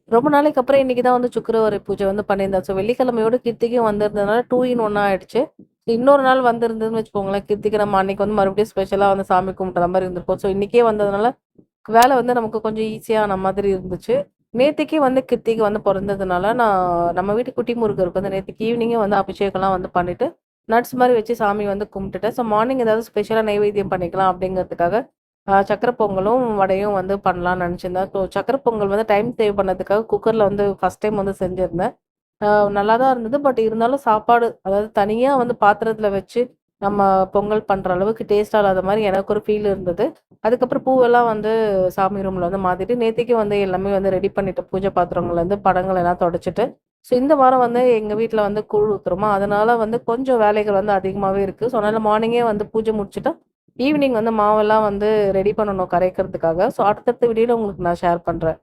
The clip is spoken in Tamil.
ரொம்ப நாளைக்கு அப்புறம் இன்னைக்கு தான் வந்து சுக்கிரவார பூஜை வந்து பண்ணியிருந்தேன். ஸோ வெள்ளிக்கிழமையோட கிருத்திகையும் வந்திருந்ததுனால 2 இன் 1 ஆயிடுச்சு. இன்னொரு நாள் வந்திருந்ததுன்னு வச்சுக்கோங்களேன், கிருத்திகை நம்ம அன்னைக்கு வந்து மறுபடியும் ஸ்பெஷலா வந்து சாமி கும்பிட்ற மாரி இருந்திருக்கும். ஸோ இன்னைக்கே வந்ததுனால வேலை வந்து நமக்கு கொஞ்சம் ஈஸியான மாதிரி இருந்துச்சு. நேத்தைக்கு வந்து கிருத்திகை வந்து பொறந்ததுனால, நான் நம்ம வீட்டு குட்டி முருகருக்கு வந்து நேத்தைக்கு ஈவினிங்கே வந்து அபிஷேகம்லாம் வந்து பண்ணிட்டு, நட்ஸ் மாரி வச்சு சாமி வந்து கும்பிட்டுட்டேன். ஸோ மார்னிங் ஏதாவது ஸ்பெஷலா நைவேத்தியம் பண்ணிக்கலாம் அப்படிங்கிறதுக்காக, சர்க்கரை பொங்கலும், வடையும் வந்து பண்ணலாம்னு நெனச்சிருந்தேன். ஸோ சர்க்கரை பொங்கல் வந்து டைம் சேவ் பண்ணதுக்காக குக்கர்ல வந்து ஃபர்ஸ்ட் டைம் வந்து செஞ்சிருந்தேன். அ நல்லா தான் இருந்தது. பட் இருந்தாலும் சாப்பாடு அதாவது தனியா வந்து பாத்திரத்தில வச்சு, நம்ம பொங்கல் பண்ற அளவுக்கு டேஸ்ட்டா இல்லாத மாரி எனக்கு ஒரு ஃபீல் இருந்தது. அதுக்கப்புறம் பூவெல்லாம் வந்து சாமி ரூம்ல வந்து மாத்திட்டு, நேத்தைக்கு வந்து எல்லாமே வந்து ரெடி பண்ணிட்டேன். பூஜை பாத்திரங்கள்லேருந்து படங்கள் எல்லாம் தொடச்சுட்டு. ஸோ இந்த வாரம் வந்து எங்க வீட்ல வந்து கூழ் ஊத்துறோமா, அதனால வந்து கொஞ்சம் வேலைகள் வந்து அதிகமாவே இருக்கு. ஸோ அதனால மார்னிங்கே வந்து பூஜை முடிச்சுட்டா, ஈவினிங் வந்து மாவெல்லாம் வந்து ரெடி பண்ணணும் கரைக்கிறதுக்காக. ஸோ அடுத்தடுத்த வீடியோல உங்களுக்கு நான் ஷேர் பண்றேன்.